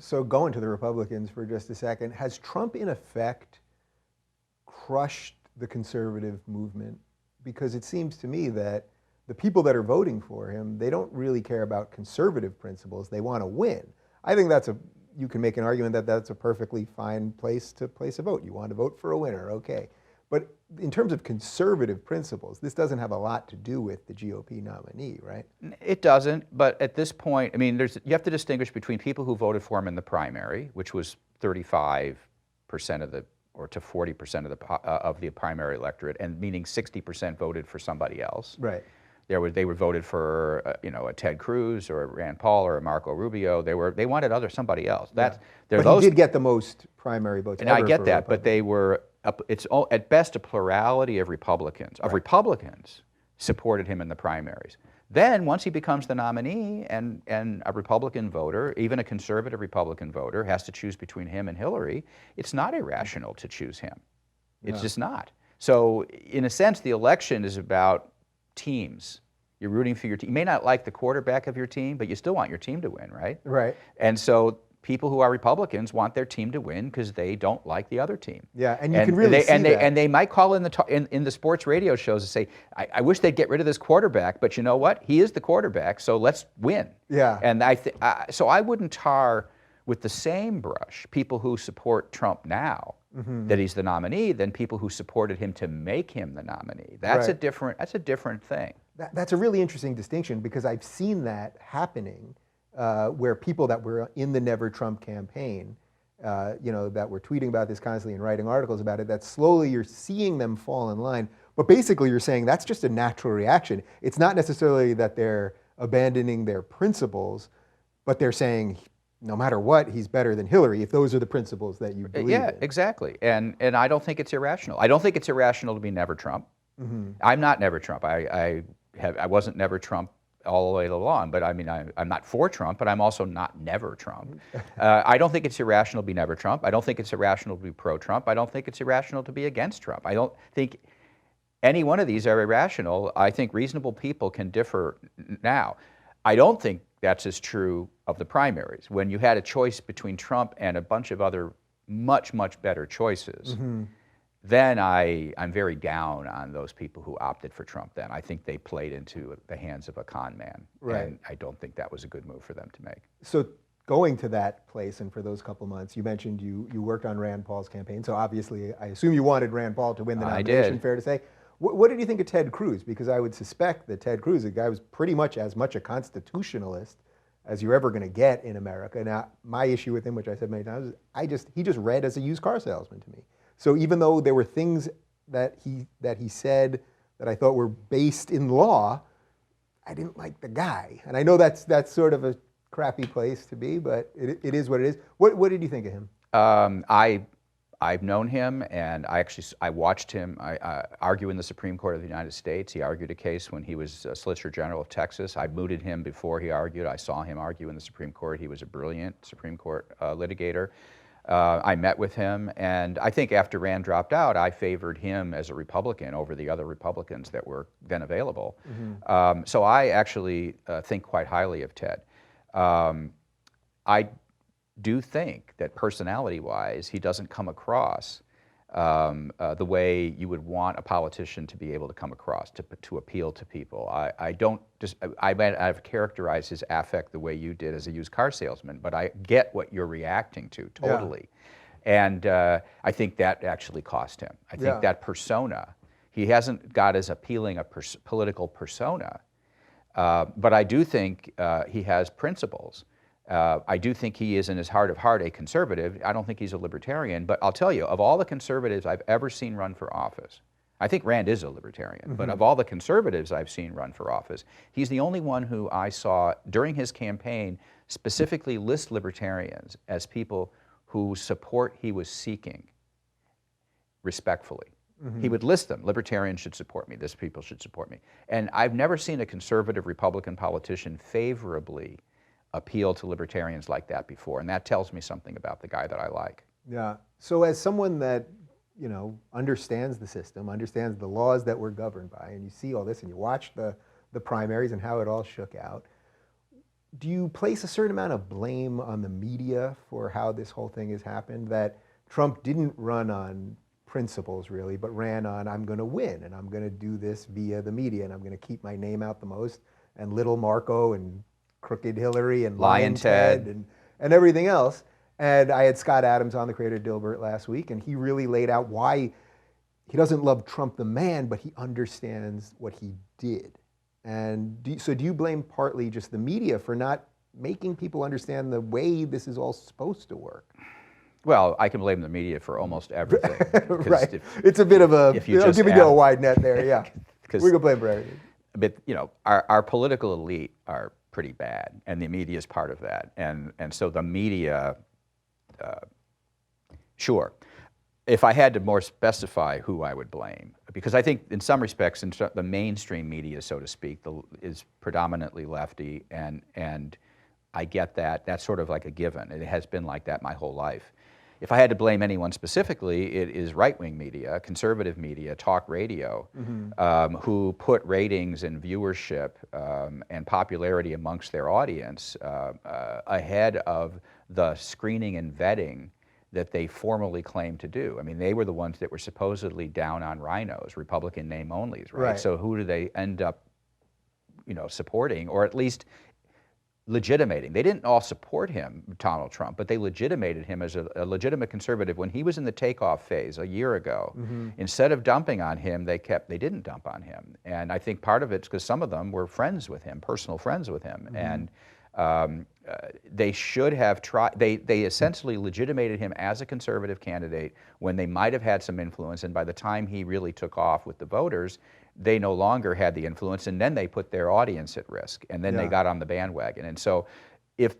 So going to the Republicans for just a second, has Trump in effect crushed the conservative movement? Because it seems to me that the people that are voting for him, they don't really care about conservative principles. They want to win. I think you can make an argument that that's a perfectly fine place to place a vote. You want to vote for a winner, okay. But in terms of conservative principles, this doesn't have a lot to do with the GOP nominee, right? It doesn't, but at this point, I mean, you have to distinguish between people who voted for him in the primary, which was 35% of the, or to 40% of the primary electorate, and meaning 60% voted for somebody else. Right. They were voted for a Ted Cruz or a Rand Paul or a Marco Rubio. They wanted somebody else. But he did get the most primary votes. And I get that, but they were. It's at best a plurality of Republicans. Republicans supported him in the primaries. Then once he becomes the nominee, and a Republican voter, even a conservative Republican voter, has to choose between him and Hillary, it's not irrational to choose him. It's just not. So in a sense, the election is about teams. You're rooting for your team. You may not like the quarterback of your team, but you still want your team to win, right? Right. And so people who are Republicans want their team to win because they don't like the other team. Yeah, and you can really see that. And they might call in the sports radio shows and say, I wish they'd get rid of this quarterback, but you know what? He is the quarterback, so let's win. Yeah. And so I wouldn't tar with the same brush people who support Trump now, that he's the nominee, than people who supported him to make him the nominee. That's a different thing. That's a really interesting distinction, because I've seen that happening. Where people that were in the Never Trump campaign, that were tweeting about this constantly and writing articles about it, that slowly you're seeing them fall in line. But basically you're saying that's just a natural reaction. It's not necessarily that they're abandoning their principles, but they're saying, no matter what, he's better than Hillary, if those are the principles that you believe in. Yeah, exactly. And I don't think it's irrational. I don't think it's irrational to be Never Trump. I'm not Never Trump. I wasn't Never Trump all the way along, but I mean, I'm not for Trump, but I'm also not never Trump. I don't think it's irrational to be never Trump. I don't think it's irrational to be pro-Trump. I don't think it's irrational to be against Trump. I don't think any one of these are irrational. I think reasonable people can differ now. I don't think that's as true of the primaries. When you had a choice between Trump and a bunch of other much, much better choices, then I'm very down on those people who opted for Trump then. I think they played into the hands of a con man. Right. And I don't think that was a good move for them to make. So going to that place, and for those couple months, you mentioned you worked on Rand Paul's campaign, so obviously I assume you wanted Rand Paul to win the nomination. I did. Fair to say. What did you think of Ted Cruz? Because I would suspect that Ted Cruz, the guy was pretty much as much a constitutionalist as you're ever going to get in America. Now, my issue with him, which I said many times, is he just read as a used car salesman to me. So even though there were things that he said that I thought were based in law, I didn't like the guy. And I know that's sort of a crappy place to be, but it is what it is. What did you think of him? I've known him, and I watched him argue in the Supreme Court of the United States. He argued a case when he was Solicitor General of Texas. I mooted him before he argued. I saw him argue in the Supreme Court. He was a brilliant Supreme Court litigator. I met with him, and I think after Rand dropped out, I favored him as a Republican over the other Republicans that were then available. So I actually think quite highly of Ted. I do think that personality-wise, he doesn't come across the way you would want a politician to be able to come across, to appeal to people. I've characterized his affect the way you did as a used car salesman, but I get what you're reacting to totally. Yeah. And I think that actually cost him. I think that persona, he hasn't got as appealing a political persona, but I do think he has principles. I do think he is in his heart of heart a conservative. I don't think he's a libertarian, but I'll tell you, of all the conservatives I've ever seen run for office, I think Rand is a libertarian, but of all the conservatives I've seen run for office, he's the only one who I saw during his campaign specifically list libertarians as people whose support he was seeking respectfully. He would list them. Libertarians should support me. This people should support me. And I've never seen a conservative Republican politician favorably appeal to libertarians like that before, and that tells me something about the guy that I like. Yeah. So as someone that, understands the system, understands the laws that we're governed by, and you see all this and you watch the primaries and how it all shook out, do you place a certain amount of blame on the media for how this whole thing has happened? That Trump didn't run on principles really, but ran on, I'm going to win and I'm going to do this via the media and I'm going to keep my name out the most, and little Marco and crooked Hillary and Lion Ted and everything else. And I had Scott Adams on, the creator of Dilbert, last week, and he really laid out why he doesn't love Trump the man, but he understands what he did. And do you blame partly just the media for not making people understand the way this is all supposed to work? Well, I can blame the media for almost everything. Right. It's a bit of a, I'm giving you a wide net there, yeah. We can blame for everything. But, our political elite are pretty bad, and the media is part of that. And so the media, sure. If I had to more specify who I would blame, because I think in some respects, the mainstream media, so to speak, is predominantly lefty, and I get that. That's sort of like a given. It has been like that my whole life. If I had to blame anyone specifically, it is right-wing media, conservative media, talk radio, who put ratings and viewership and popularity amongst their audience ahead of the screening and vetting that they formally claim to do. I mean, they were the ones that were supposedly down on rhinos, Republican name-onlys, right? So who do they end up, supporting, or at least legitimating? They didn't all support him, Donald Trump, but they legitimated him as a legitimate conservative. When he was in the takeoff phase a year ago, instead of dumping on him, they didn't dump on him. And I think part of it's because some of them were friends with him, personal friends with him. And they should have tried, they essentially legitimated him as a conservative candidate when they might have had some influence, and by the time he really took off with the voters, they no longer had the influence, and then they put their audience at risk, and then they got on the bandwagon. And so if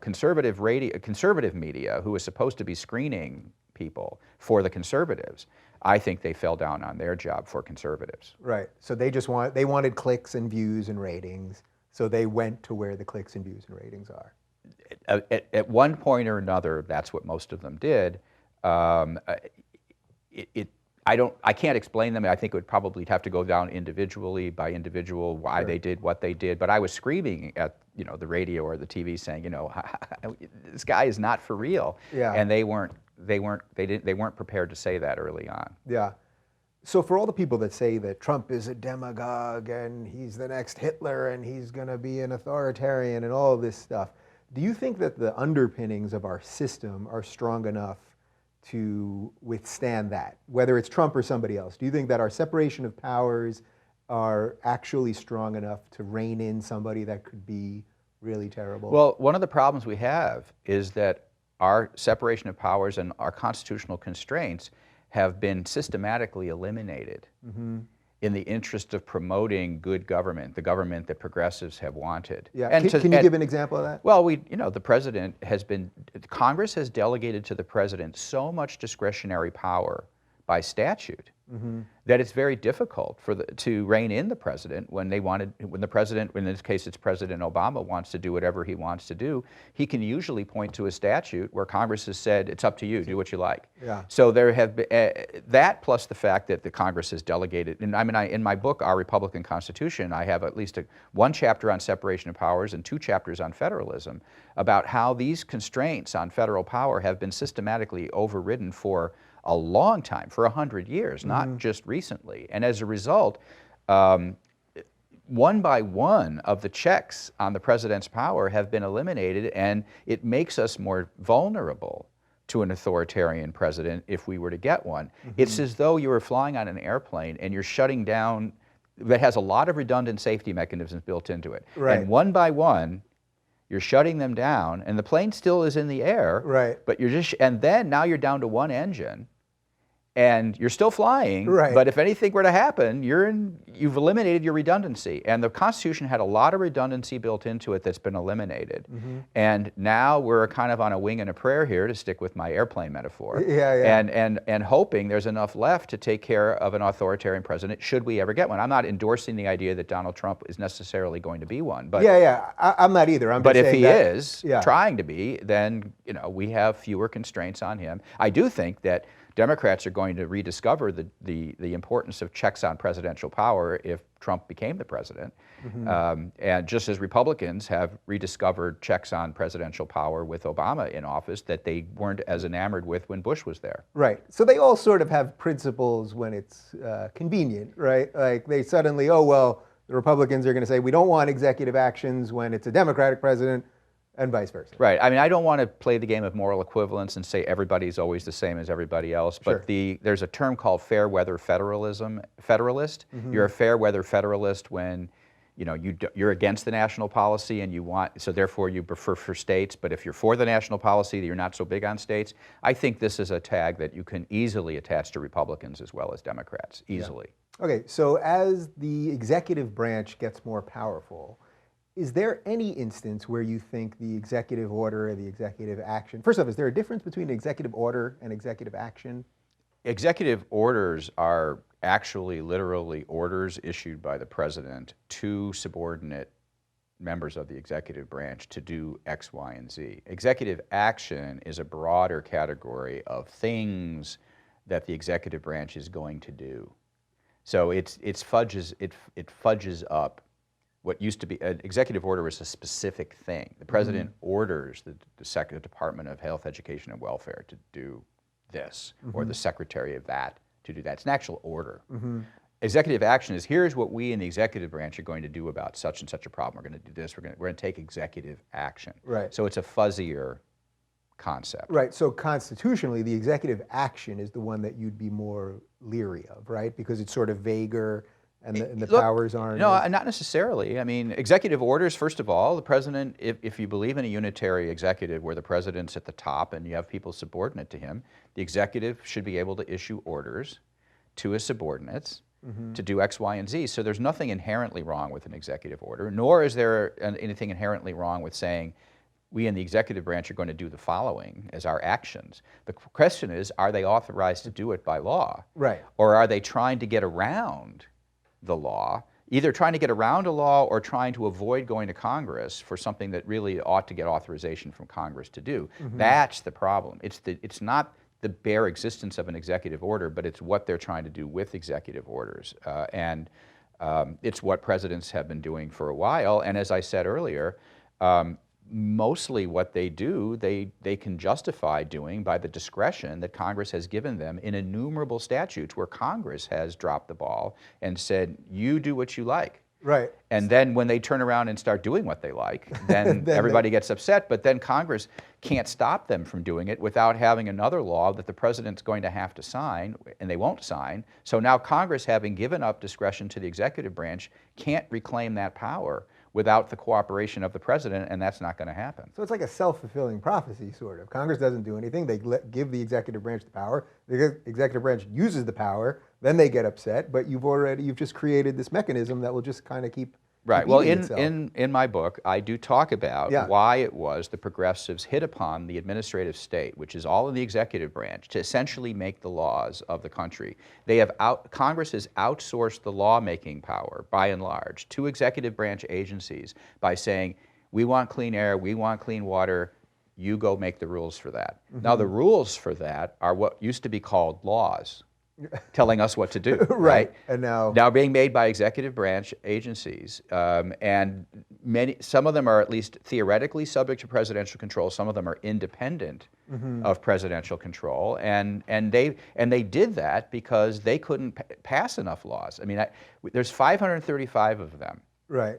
conservative media, who is supposed to be screening people for the conservatives, I think they fell down on their job for conservatives. Right, so they wanted clicks and views and ratings. So they went to where the clicks and views and ratings are. At one point or another, that's what most of them did. I can't explain them. I think it would probably have to go down individually by individual why they did what they did. But I was screaming at the radio or the TV saying, this guy is not for real. Yeah. And they weren't prepared to say that early on. Yeah. So for all the people that say that Trump is a demagogue and he's the next Hitler and he's going to be an authoritarian and all of this stuff, do you think that the underpinnings of our system are strong enough to withstand that, whether it's Trump or somebody else? Do you think that our separation of powers are actually strong enough to rein in somebody that could be really terrible? Well, one of the problems we have is that our separation of powers and our constitutional constraints have been systematically eliminated in the interest of promoting good government, the government that progressives have wanted. Yeah. And can you give an example of that? Well, the president Congress has delegated to the president so much discretionary power by statute that it's very difficult to rein in the president when the president, in this case it's President Obama, wants to do whatever he wants to do. He can usually point to a statute where Congress has said, it's up to you, do what you like. Yeah. So there have been, that plus the fact that the Congress has delegated, and in my book, Our Republican Constitution, I have at least one chapter on separation of powers and 2 chapters on federalism about how these constraints on federal power have been systematically overridden for a long time, for 100 years, not just recently. And as a result, one by one of the checks on the president's power have been eliminated, and it makes us more vulnerable to an authoritarian president if we were to get one. It's as though you were flying on an airplane and you're shutting down, that has a lot of redundant safety mechanisms built into it. Right. And one by one, you're shutting them down, and the plane still is in the air, right? But and then now you're down to one engine, and you're still flying, right? But if anything were to happen, you've eliminated your redundancy. And the Constitution had a lot of redundancy built into it that's been eliminated. And now we're kind of on a wing and a prayer here, to stick with my airplane metaphor. And hoping there's enough left to take care of an authoritarian president, should we ever get one. I'm not endorsing the idea that Donald Trump is necessarily going to be one. But I'm not either. But if he is trying to be, then we have fewer constraints on him. I do think that Democrats are going to rediscover the importance of checks on presidential power if Trump became the president. And just as Republicans have rediscovered checks on presidential power with Obama in office that they weren't as enamored with when Bush was there. Right. So they all sort of have principles when it's convenient, right? Like they suddenly, oh, well, the Republicans are going to say we don't want executive actions when it's a Democratic president, and vice versa. Right. I mean, I don't want to play the game of moral equivalence and say everybody's always the same as everybody else, but there's a term called fair weather federalist. You're a fair weather federalist when you're against the national policy and you want, so therefore you prefer for states, but if you're for the national policy, you're not so big on states. I think this is a tag that you can easily attach to Republicans as well as Democrats, easily. Yeah. Okay, so as the executive branch gets more powerful, is there any instance where you think the executive order or the executive action, first off, is there a difference between executive order and executive action? Executive orders are actually literally orders issued by the president to subordinate members of the executive branch to do X, Y, and Z. Executive action is a broader category of things that the executive branch is going to do. So it fudges up what used to be an executive order is a specific thing. The president orders the Department of Health, Education, and Welfare to do this, or the secretary of that to do that. It's an actual order. Executive action is, here's what we in the executive branch are going to do about such and such a problem. We're going to do this. We're going to take executive action. Right. So it's a fuzzier concept. Right. So constitutionally, the executive action is the one that you'd be more leery of, right? Because it's sort of vaguer. And the powers aren't? No, not necessarily. I mean, executive orders, first of all, the president, if you believe in a unitary executive where the president's at the top and you have people subordinate to him, the executive should be able to issue orders to his subordinates to do X, Y, and Z. So there's nothing inherently wrong with an executive order, nor is there anything inherently wrong with saying, we in the executive branch are going to do the following as our actions. The question is, are they authorized to do it by law? Right. Or are they trying to get around the law, either trying to get around a law or trying to avoid going to Congress for something that really ought to get authorization from Congress to do? That's the problem. It's not the bare existence of an executive order, but it's what they're trying to do with executive orders. And it's what presidents have been doing for a while. And as I said earlier, mostly what they do, they can justify doing by the discretion that Congress has given them in innumerable statutes where Congress has dropped the ball and said, you do what you like. Right. And then when they turn around and start doing what they like, then everybody gets upset, but then Congress can't stop them from doing it without having another law that the president's going to have to sign, and they won't sign. So now Congress, having given up discretion to the executive branch, can't reclaim that power without the cooperation of the president, and that's not going to happen. So it's like a self-fulfilling prophecy, sort of. Congress doesn't do anything. They give the executive branch the power. The executive branch uses the power. Then they get upset. But you've just created this mechanism that will just kind of keep Right. Well, itself. in my book, I do talk about why it was the progressives hit upon the administrative state, which is all in the executive branch, to essentially make the laws of the country. Congress has outsourced the lawmaking power, by and large, to executive branch agencies by saying, we want clean air, we want clean water, you go make the rules for that. Now, the rules for that are what used to be called laws, telling us what to do, right? And now being made by executive branch agencies, and some of them are at least theoretically subject to presidential control. Some of them are independent of presidential control, and they did that because they couldn't pass enough laws. I mean, there's 535 of them. Right.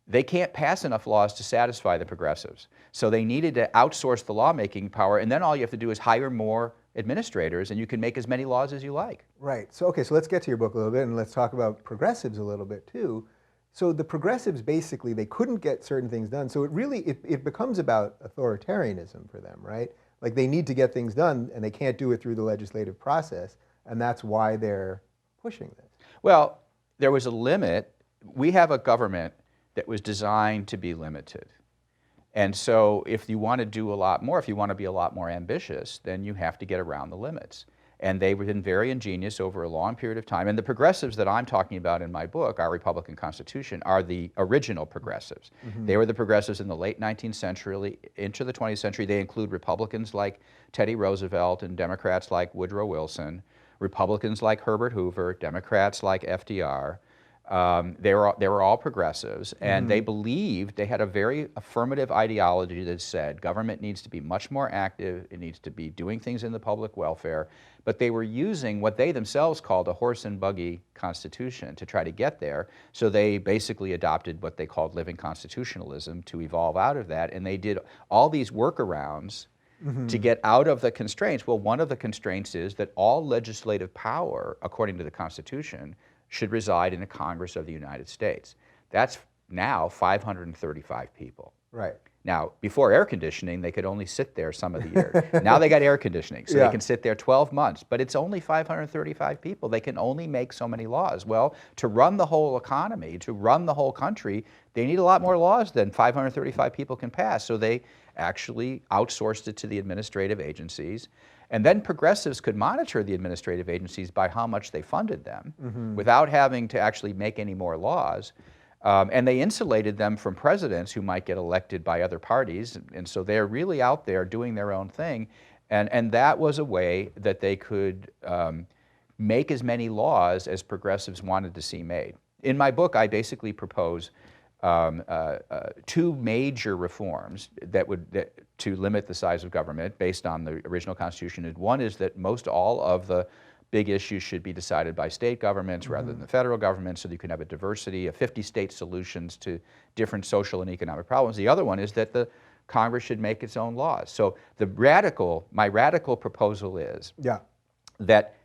They can't pass enough laws to satisfy the progressives, so they needed to outsource the lawmaking power, and then all you have to do is hire more administrators, and you can make as many laws as you like. Right. So, okay, so let's get to your book a little bit, and let's talk about progressives a little bit, too. So the progressives, basically, they couldn't get certain things done, so it becomes about authoritarianism for them, right? Like, they need to get things done, and they can't do it through the legislative process, and that's why they're pushing this. Well, there was a limit. We have a government that was designed to be limited. And so if you want to do a lot more, if you want to be a lot more ambitious, then you have to get around the limits. And they've been very ingenious over a long period of time. And the progressives that I'm talking about in my book, Our Republican Constitution, are the original progressives. They were the progressives in the late 19th century into the 20th century. They include Republicans like Teddy Roosevelt and Democrats like Woodrow Wilson, Republicans like Herbert Hoover, Democrats like FDR. They were all progressives, and they believed, they had a very affirmative ideology that said government needs to be much more active, it needs to be doing things in the public welfare, but they were using what they themselves called a horse and buggy constitution to try to get there. So they basically adopted what they called living constitutionalism to evolve out of that, and they did all these workarounds to get out of the constraints. Well, one of the constraints is that all legislative power, according to the Constitution, should reside in a Congress of the United States. That's now 535 people. Right. Now, before air conditioning, they could only sit there some of the year. Now they got air conditioning, so they can sit there 12 months, but it's only 535 people. They can only make so many laws. Well, to run the whole economy, to run the whole country, they need a lot more laws than 535 people can pass. So they actually outsourced it to the administrative agencies. And then progressives could monitor the administrative agencies by how much they funded them without having to actually make any more laws. And they insulated them from presidents who might get elected by other parties. And so they're really out there doing their own thing. And that was a way that they could make as many laws as progressives wanted to see made. In my book, I basically propose two major reforms to limit the size of government based on the original Constitution. And one is that most all of the big issues should be decided by state governments rather than the federal government, so that you can have a diversity of 50-state solutions to different social and economic problems. The other one is that the Congress should make its own laws. So my radical proposal is that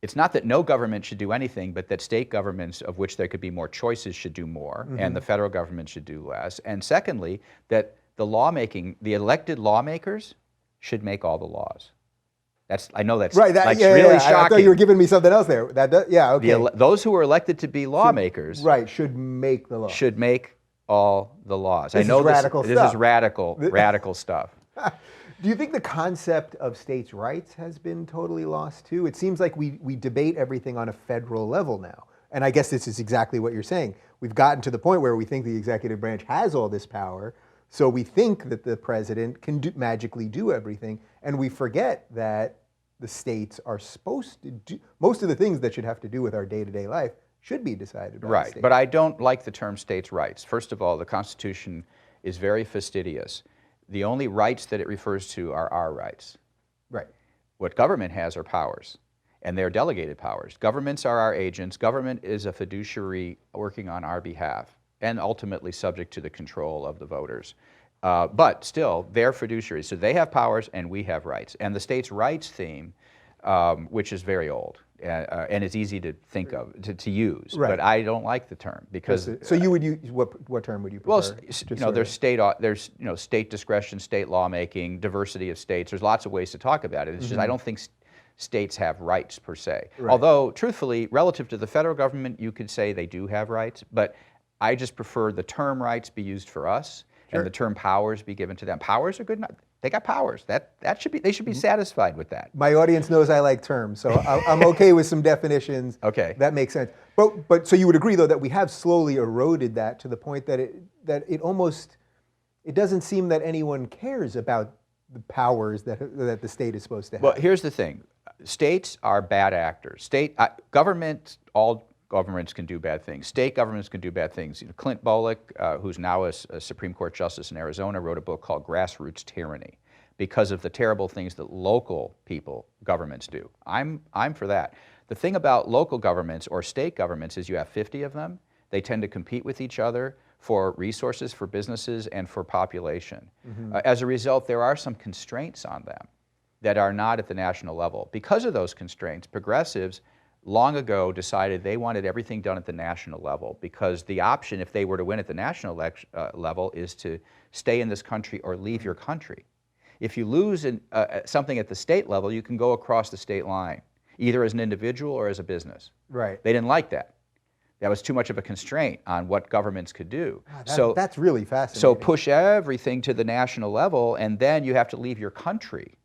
it's not that no government should do anything, but that state governments, of which there could be more choices, should do more, and the federal government should do less. And secondly, that the elected lawmakers should make all the laws. I know that's right, really shocking. I thought you were giving me something else there. Okay. Those who are elected to be lawmakers should make the law. Should make all the laws. This is radical stuff. This is radical stuff. Do you think the concept of states' rights has been totally lost too? It seems like we debate everything on a federal level now. And I guess this is exactly what you're saying. We've gotten to the point where we think the executive branch has all this power, so we think that the president can magically do everything, and we forget that the states are supposed to do most of the things that should have to do with our day-to-day life should be decided by the states. But I don't like the term states' rights. First of all, the Constitution is very fastidious. The only rights that it refers to are our rights. Right. What government has are powers, and they're delegated powers. Governments are our agents. Government is a fiduciary working on our behalf and ultimately subject to the control of the voters. But still, they're fiduciaries, so they have powers and we have rights. And the states' rights theme, which is very old, and it's easy to think of, to use, but I don't like the term because. So you would use what term would you prefer? Well, there's state discretion, state lawmaking, diversity of states. There's lots of ways to talk about it. It's just I don't think states have rights per se. Right. Although, truthfully, relative to the federal government, you could say they do have rights, but I just prefer the term rights be used for us. And the term powers be given to them. Powers are good enough. They got powers. They should be satisfied with that. My audience knows I like terms, so I'm okay with some definitions. Okay. That makes sense. But so you would agree though that we have slowly eroded that to the point that it doesn't seem that anyone cares about the powers that the state is supposed to have. Well, here's the thing. States are bad actors. All governments can do bad things. State governments can do bad things. Clint Bolick, who's now a Supreme Court justice in Arizona, wrote a book called Grassroots Tyranny because of the terrible things that local governments do. I'm for that. The thing about local governments or state governments is you have 50 of them. They tend to compete with each other for resources, for businesses, and for population. As a result, there are some constraints on them that are not at the national level. Because of those constraints, progressives long ago decided they wanted everything done at the national level because the option, if they were to win at the national level, is to stay in this country or leave your country. If you lose something at the state level, you can go across the state line, either as an individual or as a business. Right. They didn't like that. That was too much of a constraint on what governments could do. That's really fascinating. So push everything to the national level, and then you have to leave your country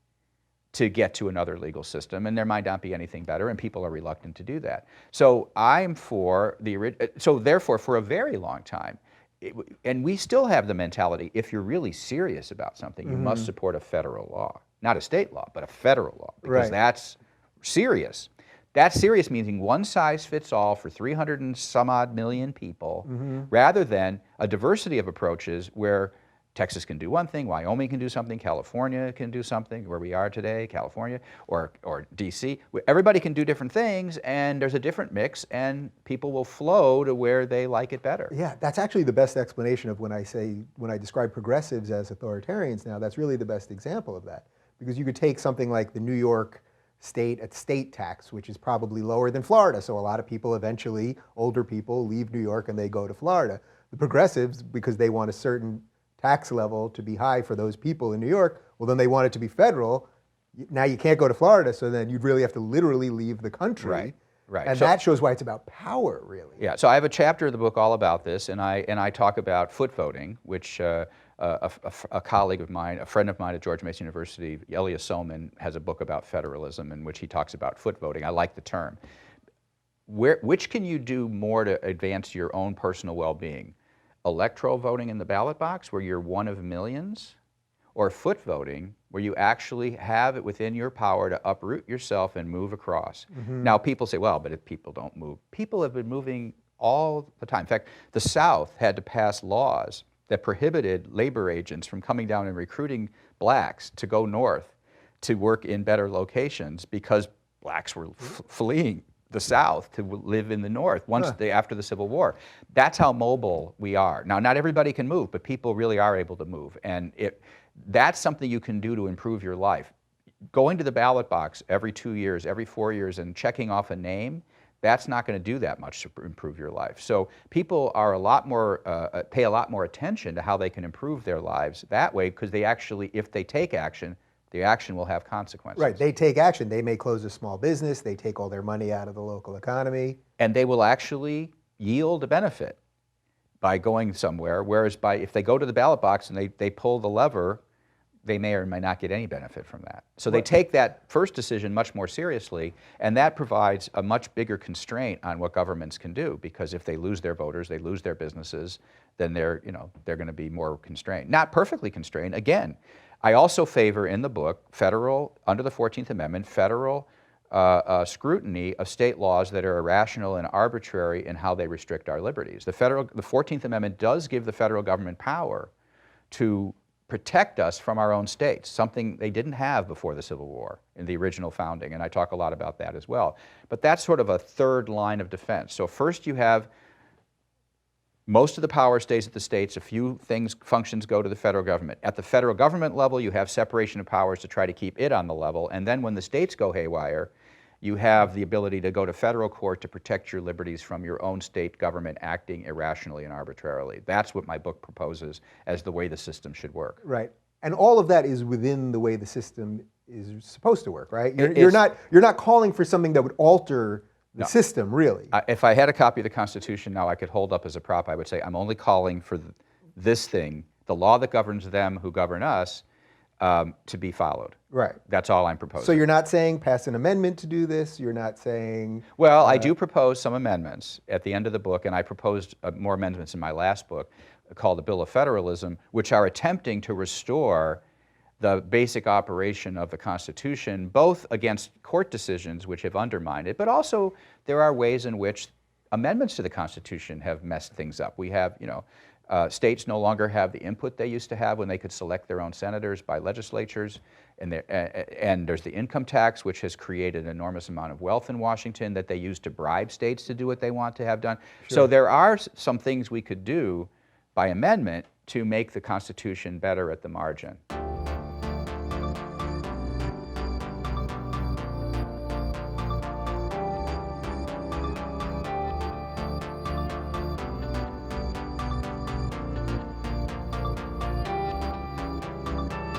to get to another legal system, and there might not be anything better, and people are reluctant to do that. So I'm for so therefore, for a very long time, and we still have the mentality, if you're really serious about something, you must support a federal law. Not a state law, but a federal law, because that's serious. That serious meaning one size fits all for 300 and some odd million people, rather than a diversity of approaches where Texas can do one thing, Wyoming can do something, California can do something, where we are today, California, or DC. Everybody can do different things, and there's a different mix, and people will flow to where they like it better. Yeah, that's actually the best explanation of when I describe progressives as authoritarians now, that's really the best example of that. Because you could take something like the New York state tax, which is probably lower than Florida, so a lot of people eventually, older people, leave New York and they go to Florida. The progressives, because they want a certain tax level to be high for those people in New York, well then they want it to be federal. Now you can't go to Florida, so then you'd really have to literally leave the country. Right. And so, that shows why it's about power, really. Yeah, so I have a chapter of the book all about this, and I talk about foot voting, which a colleague of mine, a friend of mine at George Mason University, Elias Solman, has a book about federalism in which he talks about foot voting. I like the term. Which can you do more to advance your own personal well-being? Electoral voting in the ballot box, where you're one of millions, or foot voting, where you actually have it within your power to uproot yourself and move across. Now people say, well, but if people don't move. People have been moving all the time. In fact, the South had to pass laws that prohibited labor agents from coming down and recruiting blacks to go north to work in better locations because blacks were fleeing the South to live in the North after the Civil War. That's how mobile we are. Now, not everybody can move, but people really are able to move. And that's something you can do to improve your life. Going to the ballot box every 2 years, every 4 years, and checking off a name, that's not going to do that much to improve your life. So people are pay a lot more attention to how they can improve their lives that way, because they actually, if they take action, the action will have consequences. Right, they take action. They may close a small business, they take all their money out of the local economy. And they will actually yield a benefit by going somewhere, whereas if they go to the ballot box and they pull the lever, they may or may not get any benefit from that. So they take that first decision much more seriously, and that provides a much bigger constraint on what governments can do, because if they lose their voters, they lose their businesses, then they're going to be more constrained. Not perfectly constrained. Again, I also favor in the book under the 14th Amendment, federal scrutiny of state laws that are irrational and arbitrary in how they restrict our liberties. The 14th Amendment does give the federal government power to protect us from our own states, something they didn't have before the Civil War in the original founding, and I talk a lot about that as well. But that's sort of a third line of defense. So first you have most of the power stays at the states, a few functions go to the federal government. At the federal government level, you have separation of powers to try to keep it on the level, and then when the states go haywire, you have the ability to go to federal court to protect your liberties from your own state government acting irrationally and arbitrarily. That's what my book proposes as the way the system should work. Right, and all of that is within the way the system is supposed to work, right? You're not calling for something that would alter the system, really. If I had a copy of the Constitution now I could hold up as a prop, I would say I'm only calling for this thing, the law that governs them who govern us, to be followed. Right. That's all I'm proposing. So you're not saying pass an amendment to do this? You're not saying... Well, I do propose some amendments at the end of the book, and I proposed more amendments in my last book called the Bill of Federalism, which are attempting to restore the basic operation of the Constitution, both against court decisions which have undermined it, but also there are ways in which amendments to the Constitution have messed things up. We have, states no longer have the input they used to have when they could select their own senators by legislatures, and there's the income tax, which has created an enormous amount of wealth in Washington that they use to bribe states to do what they want to have done. Sure. So there are some things we could do by amendment to make the Constitution better at the margin.